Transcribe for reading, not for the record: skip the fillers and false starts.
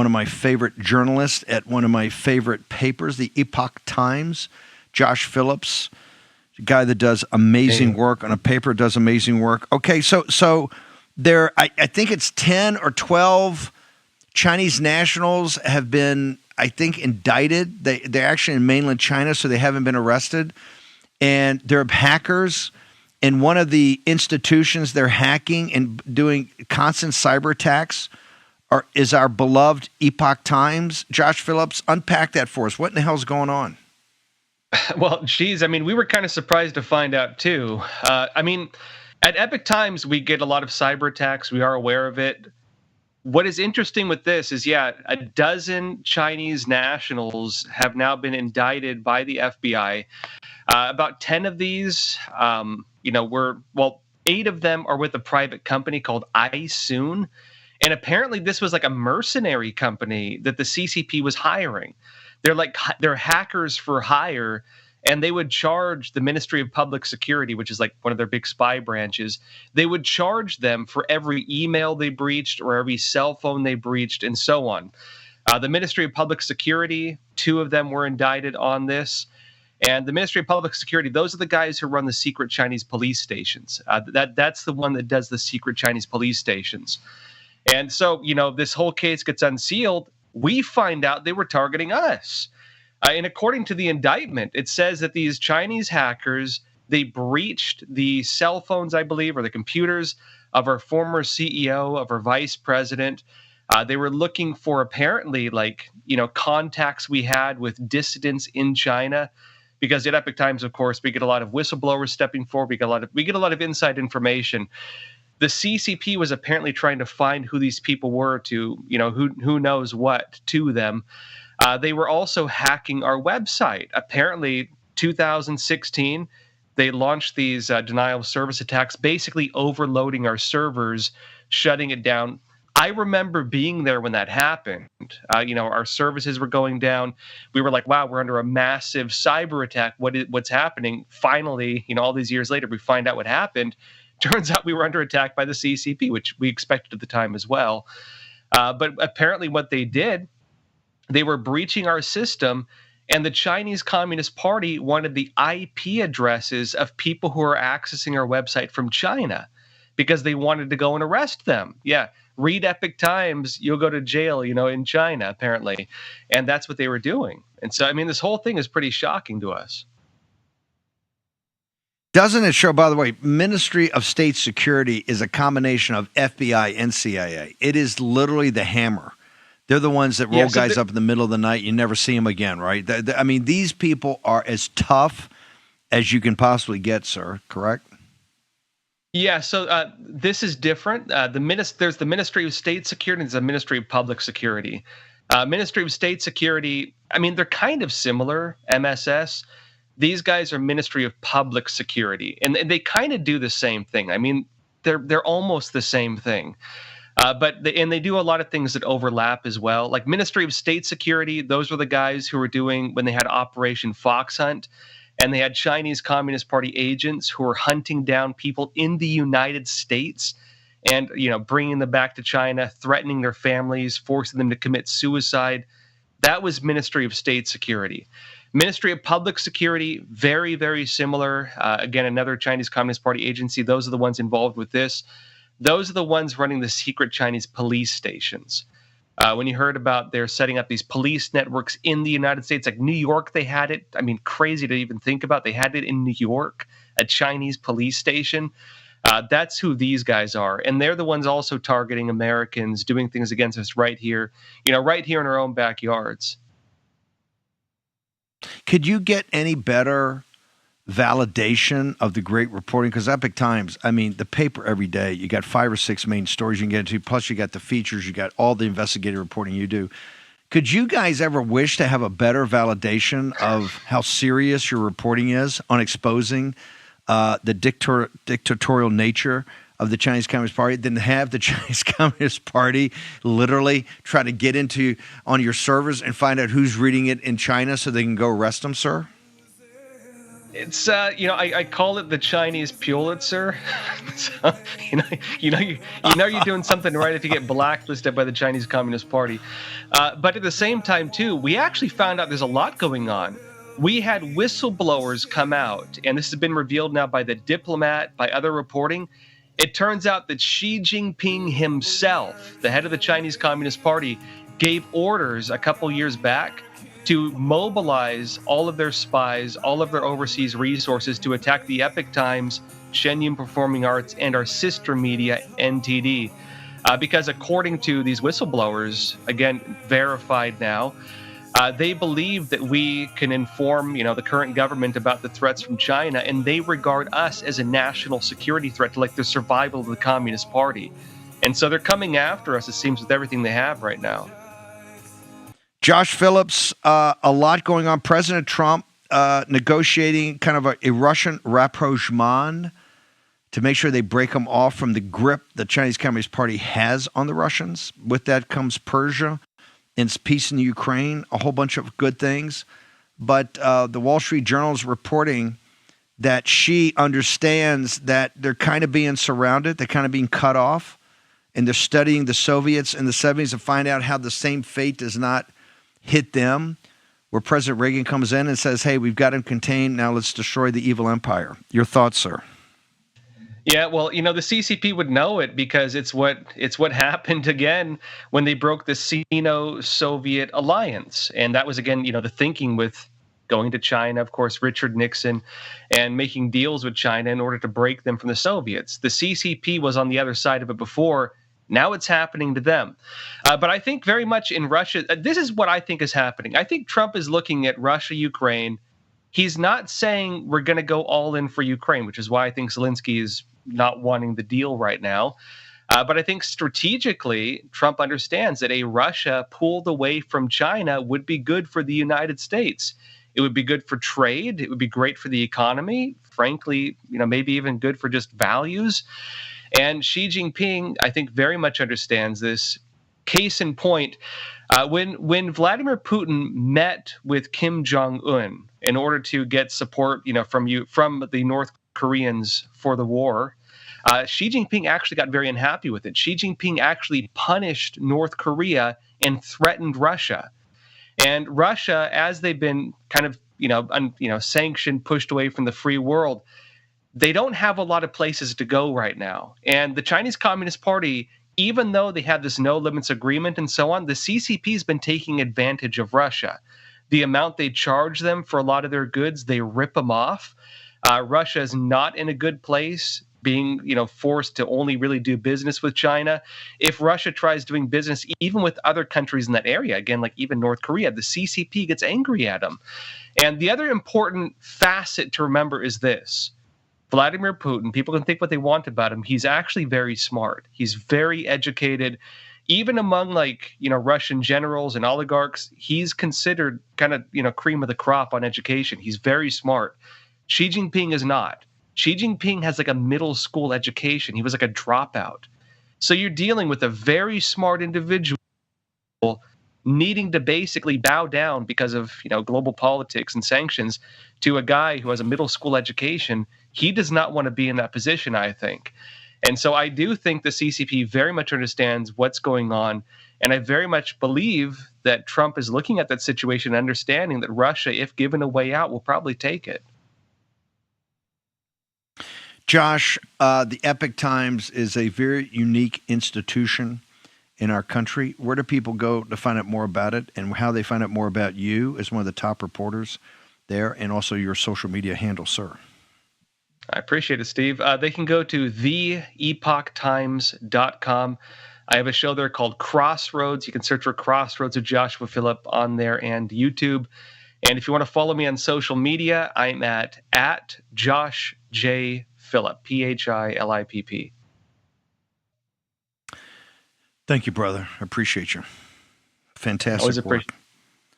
one of my favorite journalists at one of my favorite papers, the Epoch Times, Josh Phillips, a guy that does amazing work on a paper, does amazing work. Okay, so there, I think it's 10 or 12 Chinese nationals have been, I think, indicted. They're actually in mainland China, so they haven't been arrested. And they're hackers. In one of the institutions they're hacking and doing constant cyber attacks is our beloved Epoch Times. Josh Phillips, unpack that for us. What in the hell's going on? Well, geez, I mean, we were kind of surprised to find out, too. I mean, at Epoch Times, we get a lot of cyber attacks. We are aware of it. What is interesting with this is, a dozen Chinese nationals have now been indicted by the FBI. About 10 of these, 8 of them are with a private company called iSoon. And apparently this was like a mercenary company that the CCP was hiring. They're hackers for hire, and they would charge the Ministry of Public Security, which is like one of their big spy branches. They would charge them for every email they breached or every cell phone they breached and so on. The Ministry of Public Security, 2 of them were indicted on this. And the Ministry of Public Security, those are the guys who run the secret Chinese police stations. That's the one that does the secret Chinese police stations. And so, this whole case gets unsealed. We find out they were targeting us. And according to the indictment, it says that these Chinese hackers, they breached the cell phones, I believe, or the computers of our former CEO, of our vice president. They were looking for apparently contacts we had with dissidents in China. Because at Epoch Times, of course, we get a lot of whistleblowers stepping forward. We get a lot of inside information. The CCP was apparently trying to find who these people were to, who knows what to them. They were also hacking our website. Apparently, 2016, they launched these denial of service attacks, basically overloading our servers, shutting it down. I remember being there when that happened. Our services were going down. We were like, wow, we're under a massive cyber attack. What's happening? Finally, all these years later, we find out what happened. Turns out we were under attack by the CCP, which we expected at the time as well. But apparently what they did, they were breaching our system, and the Chinese Communist Party wanted the IP addresses of people who are accessing our website from China because they wanted to go and arrest them. Yeah, read Epoch Times, you'll go to jail, in China, apparently. And that's what they were doing. And so, I mean, this whole thing is pretty shocking to us. Doesn't it show, by the way, Ministry of State Security is a combination of FBI and CIA. It is literally the hammer. They're the ones that roll guys up in the middle of the night. You never see them again, right? I mean, these people are as tough as you can possibly get, sir, correct? Yeah, so this is different. There's the Ministry of State Security and there's the Ministry of Public Security. Ministry of State Security, I mean, they're kind of similar, MSS. These guys are Ministry of Public Security, and they kind of do the same thing. I mean, they're almost the same thing. But they do a lot of things that overlap as well. Like Ministry of State Security, those were the guys who were doing when they had Operation Fox Hunt, and they had Chinese Communist Party agents who were hunting down people in the United States and, bringing them back to China, threatening their families, forcing them to commit suicide. That was Ministry of State Security. Ministry of Public Security, very, very similar. Again, another Chinese Communist Party agency. Those are the ones involved with this. Those are the ones running the secret Chinese police stations. When you heard about they're setting up these police networks in the United States, like New York, they had it. I mean, crazy to even think about. They had it in New York, a Chinese police station. That's who these guys are. And they're the ones also targeting Americans, doing things against us right here, right here in our own backyards. Could you get any better validation of the great reporting? Because Epoch Times, I mean, the paper every day, you got 5 or 6 main stories you can get into, plus you got the features, you got all the investigative reporting you do. Could you guys ever wish to have a better validation of how serious your reporting is on exposing the dictatorial nature of the Chinese Communist Party than have the Chinese Communist Party literally try to get into on your servers and find out who's reading it in China so they can go arrest them, sir? It's I call it the Chinese Pulitzer. So, you're doing something right if you get blacklisted by the Chinese Communist Party. But at the same time, too, we actually found out there's a lot going on. We had whistleblowers come out, and this has been revealed now by the Diplomat, by other reporting. It turns out that Xi Jinping himself, the head of the Chinese Communist Party, gave orders a couple years back to mobilize all of their spies, all of their overseas resources to attack the Epoch Times, Shenyang Performing Arts, and our sister media, NTD. Because according to these whistleblowers, again, verified now, they believe that we can inform, the current government about the threats from China, and they regard us as a national security threat to, like, the survival of the Communist Party. And so they're coming after us, it seems, with everything they have right now. Josh Phillips, a lot going on. President Trump negotiating kind of a Russian rapprochement to make sure they break them off from the grip the Chinese Communist Party has on the Russians. With that comes Persia and peace in the Ukraine, a whole bunch of good things. But the Wall Street Journal is reporting that Xi understands that they're kind of being surrounded, they're kind of being cut off, and they're studying the Soviets in the 70s to find out how the same fate does not hit them, where President Reagan comes in and says, hey, we've got him contained, now let's destroy the evil empire. Your thoughts, sir? Yeah, well, the CCP would know it because it's what happened again when they broke the Sino-Soviet alliance. And that was, again, the thinking with going to China, of course, Richard Nixon, and making deals with China in order to break them from the Soviets. The CCP was on the other side of it before. Now it's happening to them. But I think very much in Russia, this is what I think is happening. I think Trump is looking at Russia, Ukraine. He's not saying we're going to go all in for Ukraine, which is why I think Zelensky is not wanting the deal right now. But I think strategically, Trump understands that a Russia pulled away from China would be good for the United States. It would be good for trade. It would be great for the economy. Frankly, maybe even good for just values. And Xi Jinping, I think, very much understands this. Case in point, when Vladimir Putin met with Kim Jong-un in order to get support, from the North Koreans for the war, Xi Jinping actually got very unhappy with it. Xi Jinping actually punished North Korea and threatened Russia. And Russia, as they've been kind of, sanctioned, pushed away from the free world, they don't have a lot of places to go right now. And the Chinese Communist Party, even though they have this no limits agreement and so on, the CCP has been taking advantage of Russia. The amount they charge them for a lot of their goods, they rip them off. Russia is not in a good place, being forced to only really do business with China. If Russia tries doing business even with other countries in that area, again, like even North Korea, the CCP gets angry at them. And the other important facet to remember is this. Vladimir Putin, people can think what they want about him. He's actually very smart. He's very educated. Even among Russian generals and oligarchs, he's considered kind of, cream of the crop on education. He's very smart. Xi Jinping is not. Xi Jinping has like a middle school education. He was like a dropout. So you're dealing with a very smart individual needing to basically bow down because of global politics and sanctions to a guy who has a middle school education. He does not want to be in that position, I think. And so I do think the CCP very much understands what's going on. And I very much believe that Trump is looking at that situation, understanding that Russia, if given a way out, will probably take it. Josh, the Epoch Times is a very unique institution in our country. Where do people go to find out more about it, and how they find out more about you as one of the top reporters there, and also your social media handle, sir? I appreciate it, Steve. They can go to theepochtimes.com. I have a show there called Crossroads. You can search for Crossroads of Joshua Phillip on there and YouTube. And if you want to follow me on social media, I'm at Josh J. Phillip, Philipp. Thank you, brother. I appreciate you. Fantastic work.